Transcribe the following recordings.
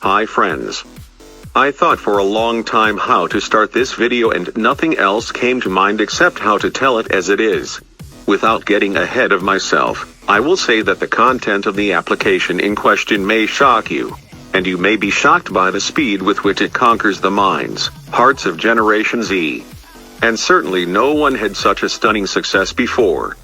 Hi friends. I thought for a long time how to start this video and nothing else came to mind except how to tell it as it is. Without getting ahead of myself, I will say that the content of the application in question may shock you. And you may be shocked by the speed with which it conquers the minds, hearts of Generation Z. And certainly no one had such a stunning success before.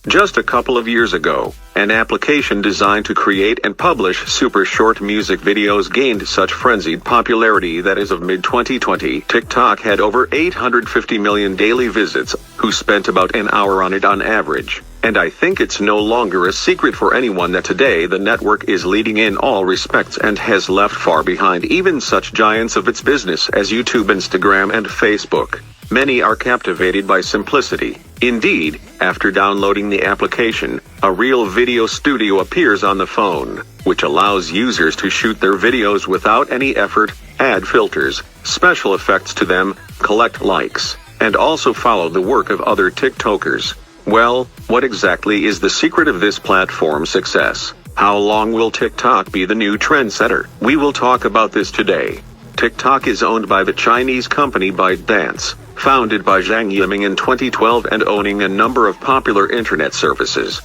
Just a couple of years ago, an application designed to create and publish super short music videos gained such frenzied popularity that as of mid-2020, TikTok had over 850 million daily visits, who spent about an hour on it on average. And I think it's no longer a secret for anyone that today the network is leading in all respects and has left far behind even such giants of its business as YouTube, Instagram, and Facebook. Many are captivated by simplicity. Indeed, after downloading the application, a real video studio appears on the phone, which allows users to shoot their videos without any effort, add filters, special effects to them, collect likes, and also follow the work of other TikTokers. Well, what exactly is the secret of this platform's success? How long will TikTok be the new trendsetter? We will talk about this today. TikTok is owned by the Chinese company ByteDance, founded by Zhang Yiming in 2012 and owning a number of popular internet services.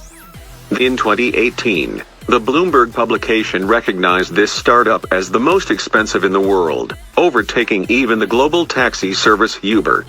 In 2018, the Bloomberg publication recognized this startup as the most expensive in the world, overtaking even the global taxi service Uber.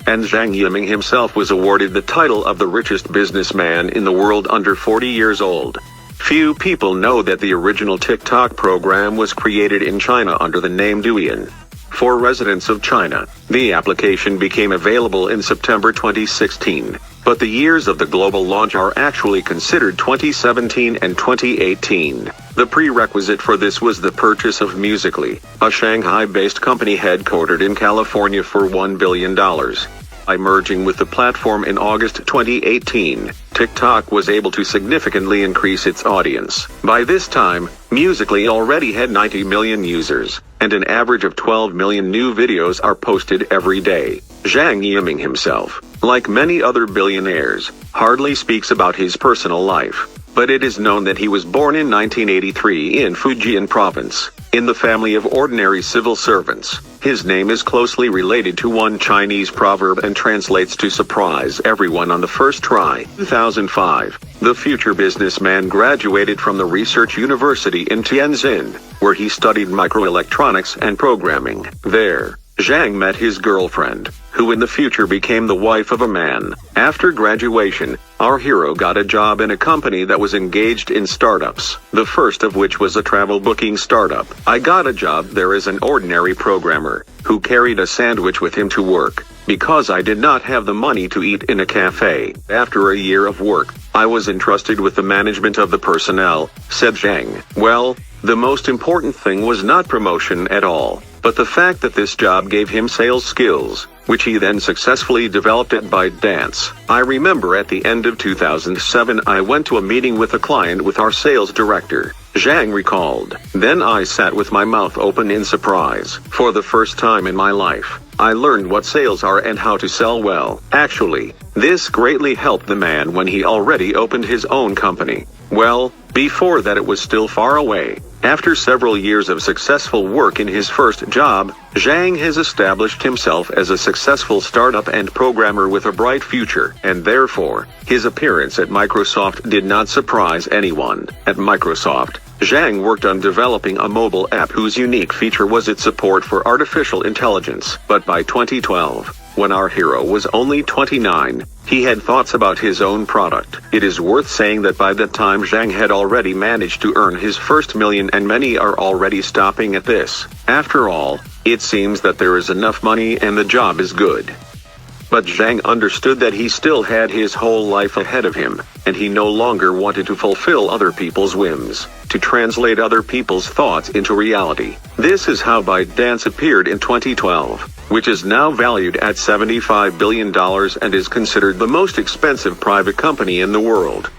And Zhang Yiming himself was awarded the title of the richest businessman in the world under 40 years old. Few people know that the original TikTok program was created in China under the name Douyin. For residents of China, the application became available in September 2016, but the years of the global launch are actually considered 2017 and 2018. The prerequisite for this was the purchase of Musical.ly, a Shanghai-based company headquartered in California for $1 billion. By merging with the platform in August 2018, TikTok was able to significantly increase its audience. By this time, Musical.ly already had 90 million users, and an average of 12 million new videos are posted every day. Zhang Yiming himself, like many other billionaires, hardly speaks about his personal life, but it is known that he was born in 1983 in Fujian province, in the family of ordinary civil servants. His name is closely related to one Chinese proverb and translates to surprise everyone on the first try. 2005, the future businessman graduated from the Research University in Tianjin, where he studied microelectronics and programming. There, Zhang met his girlfriend, who in the future became the wife of a man. After graduation, our hero got a job in a company that was engaged in startups, the first of which was a travel booking startup. I got a job there as an ordinary programmer, who carried a sandwich with him to work, because I did not have the money to eat in a cafe. After a year of work, I was entrusted with the management of the personnel, said Zhang. Well, the most important thing was not promotion at all, but the fact that this job gave him sales skills, which he then successfully developed at ByteDance. I remember at the end of 2007 I went to a meeting with a client with our sales director, Zhang recalled. Then I sat with my mouth open in surprise. For the first time in my life, I learned what sales are and how to sell well. Actually, this greatly helped the man when he already opened his own company. Well, before that it was still far away. After several years of successful work in his first job, Zhang has established himself as a successful startup and programmer with a bright future, and therefore, his appearance at Microsoft did not surprise anyone. At Microsoft, Zhang worked on developing a mobile app whose unique feature was its support for artificial intelligence. But by 2012, when our hero was only 29, he had thoughts about his own product. It is worth saying that by that time Zhang had already managed to earn his first million, and many are already stopping at this. After all, it seems that there is enough money and the job is good. But Zhang understood that he still had his whole life ahead of him, and he no longer wanted to fulfill other people's whims, to translate other people's thoughts into reality. This is how ByteDance appeared in 2012, which is now valued at $75 billion and is considered the most expensive private company in the world.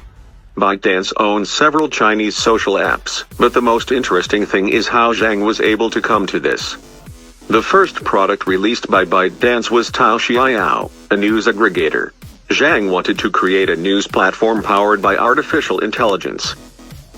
ByteDance owns several Chinese social apps, but the most interesting thing is how Zhang was able to come to this. The first product released by ByteDance was Taoxiao, a news aggregator. Zhang wanted to create a news platform powered by artificial intelligence.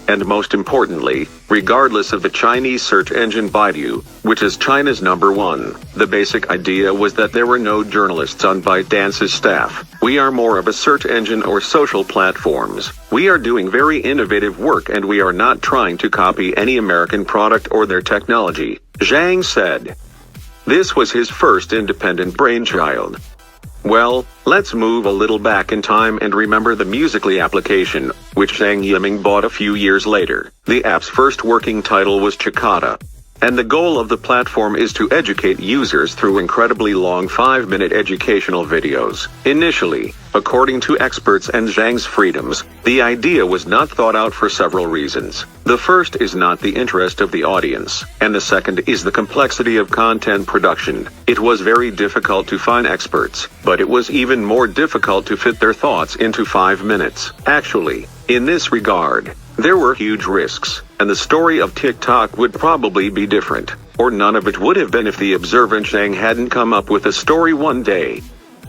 and most importantly, regardless of the Chinese search engine Baidu, which is China's #1. The basic idea was that there were no journalists on ByteDance's staff. We are more of a search engine or social platforms. We are doing very innovative work and we are not trying to copy any American product or their technology, Zhang said. This was his first independent brainchild. Well, let's move a little back in time and remember the Musical.ly application, which Zhang Yiming bought a few years later. The app's first working title was Chicata. And the goal of the platform is to educate users through incredibly long 5-minute educational videos. Initially, according to experts and Zhang's freedoms, the idea was not thought out for several reasons. The first is not the interest of the audience, and the second is the complexity of content production. It was very difficult to find experts, but it was even more difficult to fit their thoughts into 5 minutes. Actually, in this regard, there were huge risks, and the story of TikTok would probably be different, or none of it would have been if the observant Zhang hadn't come up with a story one day.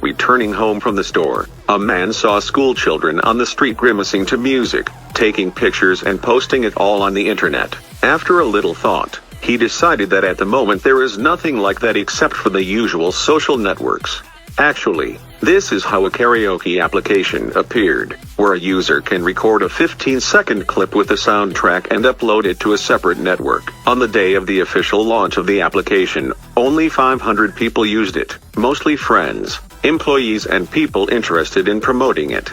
Returning home from the store, a man saw school children on the street grimacing to music, taking pictures and posting it all on the internet. After a little thought, he decided that at the moment there is nothing like that except for the usual social networks. Actually, this is how a karaoke application appeared, where a user can record a 15-second clip with a soundtrack and upload it to a separate network. On the day of the official launch of the application, only 500 people used it, mostly friends, employees and people interested in promoting it.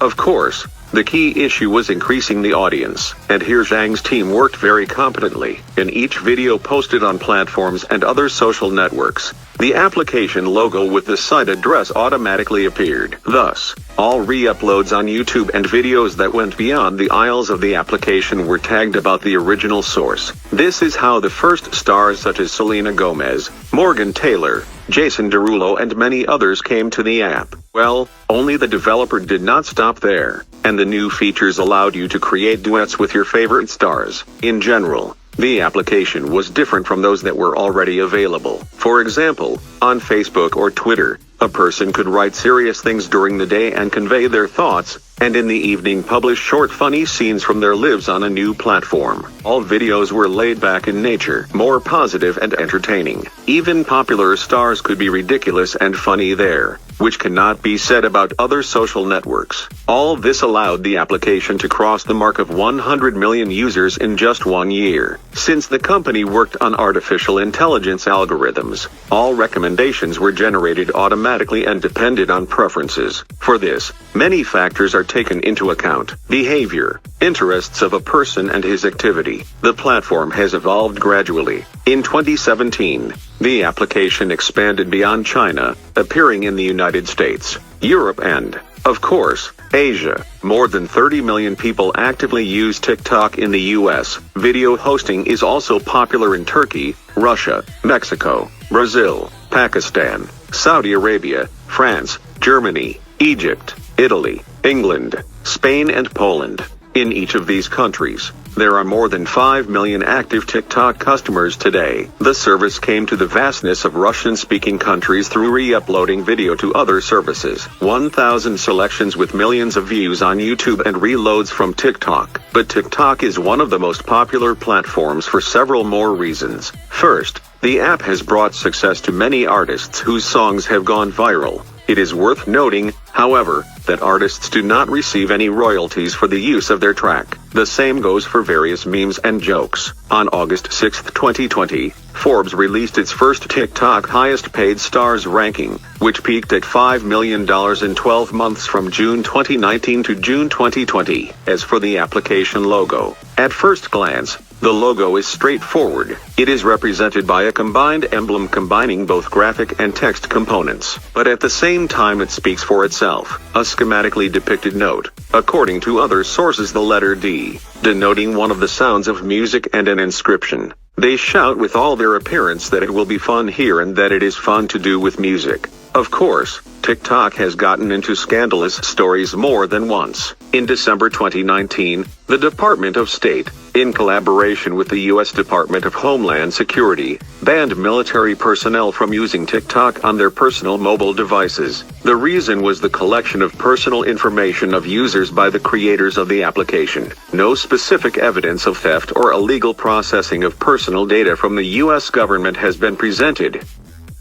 Of course, the key issue was increasing the audience, and here Zhang's team worked very competently. In each video posted on platforms and other social networks, the application logo with the site address automatically appeared. Thus, all re-uploads on YouTube and videos that went beyond the aisles of the application were tagged about the original source. This is how the first stars such as Selena Gomez, Morgan Taylor, Jason Derulo and many others came to the app. Well, only the developer did not stop there, and the new features allowed you to create duets with your favorite stars. In general, the application was different from those that were already available. For example, on Facebook or Twitter, a person could write serious things during the day and convey their thoughts, and in the evening publish short funny scenes from their lives on a new platform. All videos were laid back in nature, more positive and entertaining. Even popular stars could be ridiculous and funny there, which cannot be said about other social networks. All this allowed the application to cross the mark of 100 million users in just 1 year. Since the company worked on artificial intelligence algorithms, all recommendations were generated automatically and depended on preferences. For this, many factors are taken into account: behavior, interests of a person and his activity. The platform has evolved gradually. In 2017, the application expanded beyond China, appearing in the United States, Europe and, of course, Asia. More than 30 million people actively use TikTok in the US. Video hosting is also popular in Turkey, Russia, Mexico, Brazil, Pakistan, Saudi Arabia, France, Germany, Egypt, Italy, England, Spain and Poland. In each of these countries, there are more than 5 million active TikTok customers today. The service came to the vastness of Russian-speaking countries through re-uploading video to other services. 1,000 selections with millions of views on YouTube and reloads from TikTok. But TikTok is one of the most popular platforms for several more reasons. First, the app has brought success to many artists whose songs have gone viral. It is worth noting, however, that artists do not receive any royalties for the use of their track. The same goes for various memes and jokes. On August 6, 2020, Forbes released its first TikTok highest paid stars ranking, which peaked at $5 million in 12 months from June 2019 to June 2020. As for the application logo, at first glance, the logo is straightforward. It is represented by a combined emblem combining both graphic and text components. But at the same time it speaks for itself. A schematically depicted note, according to other sources the letter D, denoting one of the sounds of music and an inscription. They shout with all their appearance that it will be fun here and that it is fun to do with music. Of course, TikTok has gotten into scandalous stories more than once. In December 2019, the Department of State, in collaboration with the U.S. Department of Homeland Security, banned military personnel from using TikTok on their personal mobile devices. The reason was the collection of personal information of users by the creators of the application. No specific evidence of theft or illegal processing of personal data from the U.S. government has been presented.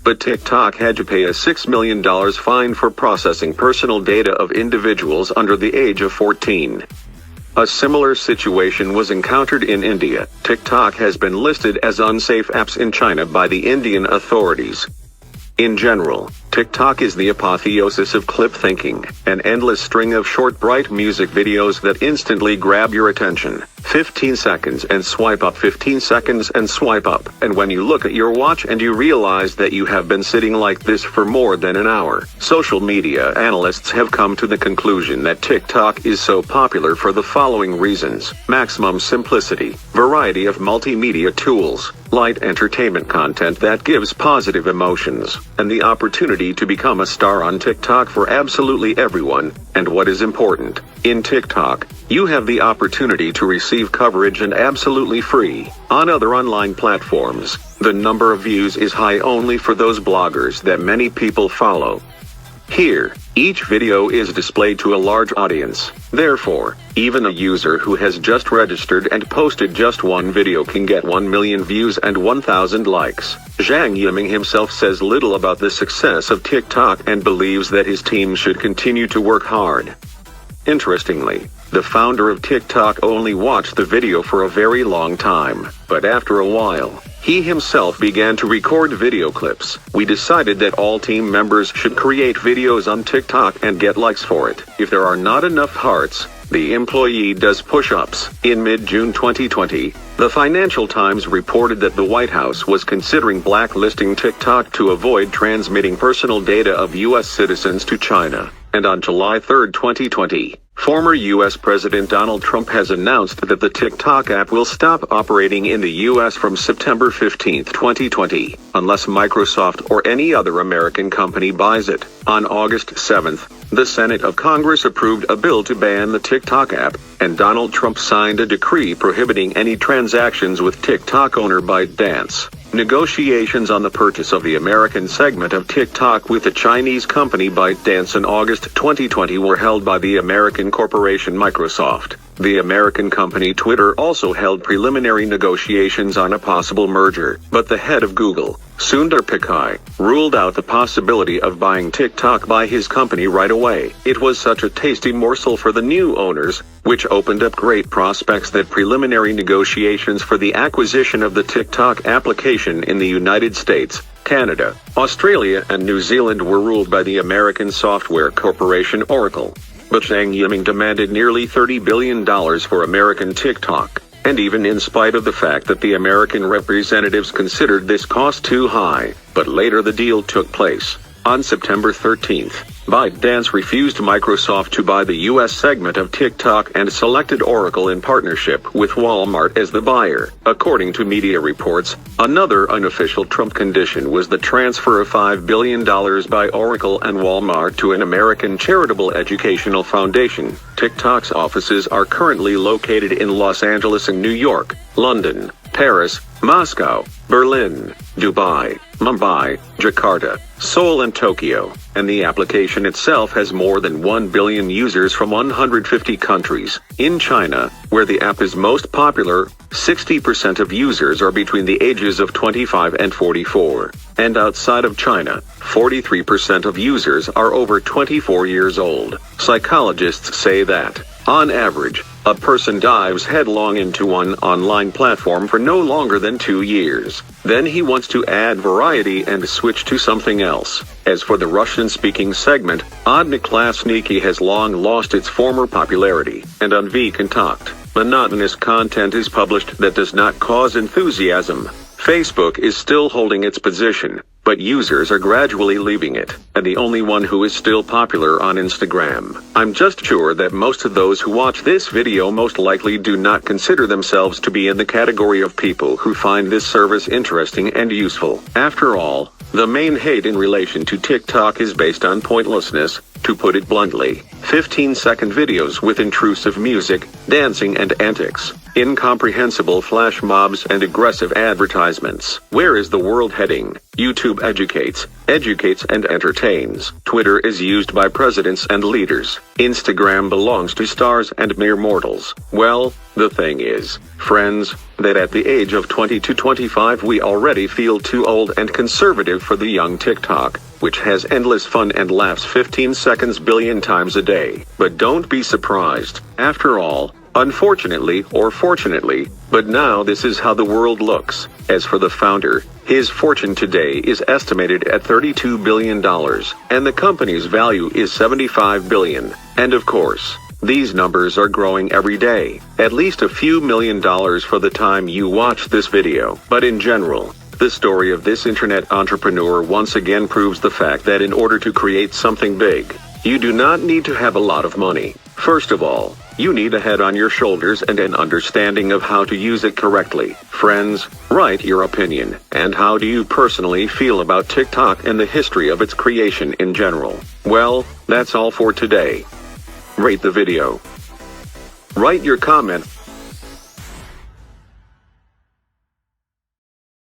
But TikTok had to pay a $6 million fine for processing personal data of individuals under the age of 14. A similar situation was encountered in India. TikTok has been listed as unsafe apps in China by the Indian authorities. In general, TikTok is the apotheosis of clip thinking, an endless string of short bright music videos that instantly grab your attention. 15 seconds and swipe up, 15 seconds and swipe up. And when you look at your watch and you realize that you have been sitting like this for more than an hour. Social media analysts have come to the conclusion that TikTok is so popular for the following reasons: maximum simplicity, variety of multimedia tools, light entertainment content that gives positive emotions, and the opportunity to become a star on TikTok for absolutely everyone. And what is important, in TikTok, you have the opportunity to receive coverage and absolutely free. On other online platforms, the number of views is high only for those bloggers that many people follow. Here, each video is displayed to a large audience. Therefore, even a user who has just registered and posted just one video can get 1 million views and 1,000 likes. Zhang Yiming himself says little about the success of TikTok and believes that his team should continue to work hard. Interestingly, the founder of TikTok only watched the video for a very long time, but after a while, he himself began to record video clips. We decided that all team members should create videos on TikTok and get likes for it. If there are not enough hearts, the employee does push-ups. In mid-June 2020, the Financial Times reported that the White House was considering blacklisting TikTok to avoid transmitting personal data of U.S. citizens to China. And on July 3, 2020, former U.S. President Donald Trump has announced that the TikTok app will stop operating in the U.S. from September 15, 2020, unless Microsoft or any other American company buys it. On August 7, the Senate of Congress approved a bill to ban the TikTok app, and Donald Trump signed a decree prohibiting any transactions with TikTok owner ByteDance. Negotiations on the purchase of the American segment of TikTok with the Chinese company ByteDance in August 2020 were held by the American corporation Microsoft. The American company Twitter also held preliminary negotiations on a possible merger, but the head of Google, Sundar Pichai, ruled out the possibility of buying TikTok by his company right away. It was such a tasty morsel for the new owners, which opened up great prospects that preliminary negotiations for the acquisition of the TikTok application in the United States, Canada, Australia and New Zealand were ruled by the American software corporation Oracle. But Zhang Yiming demanded nearly $30 billion for American TikTok, and even in spite of the fact that the American representatives considered this cost too high, but later the deal took place. On September 13, ByteDance refused Microsoft to buy the U.S. segment of TikTok and selected Oracle in partnership with Walmart as the buyer. According to media reports, another unofficial Trump condition was the transfer of $5 billion by Oracle and Walmart to an American charitable educational foundation. TikTok's offices are currently located in Los Angeles and New York, London, Paris, Moscow, Berlin, Dubai, Mumbai, Jakarta, Seoul and Tokyo, and the application itself has more than 1 billion users from 150 countries. In China, where the app is most popular, 60% of users are between the ages of 25 and 44. And outside of China, 43% of users are over 24 years old. Psychologists say that, on average, a person dives headlong into one online platform for no longer than 2 years. Then he wants to add variety and switch to something else. As for the Russian-speaking segment, Odnoklassniki has long lost its former popularity, and on VKontakte, monotonous content is published that does not cause enthusiasm. Facebook is still holding its position, but users are gradually leaving it, and the only one who is still popular on Instagram. I'm just sure that most of those who watch this video most likely do not consider themselves to be in the category of people who find this service interesting and useful. After all, The main hate in relation to TikTok is based on pointlessness, to put it bluntly. 15-second videos with intrusive music, dancing and antics, incomprehensible flash mobs and aggressive advertisements. Where is the world heading? YouTube educates and entertains. Twitter is used by presidents and leaders. Instagram belongs to stars and mere mortals. Well, the thing is, friends, that at the age of 20 to 25 we already feel too old and conservative for the young TikTok, which has endless fun and laughs 15 seconds billion times a day. But don't be surprised. After all, unfortunately or fortunately, but now this is how the world looks. As for the founder, his fortune today is estimated at $32 billion, and the company's value is $75 billion. And of course, these numbers are growing every day, at least a few $1,000,000 for the time you watch this video. But in general, the story of this internet entrepreneur once again proves the fact that in order to create something big, you do not need to have a lot of money. First of all, you need a head on your shoulders and an understanding of how to use it correctly. Friends, write your opinion. And how do you personally feel about TikTok and the history of its creation in general? Well, that's all for today. Rate the video. Write your comment.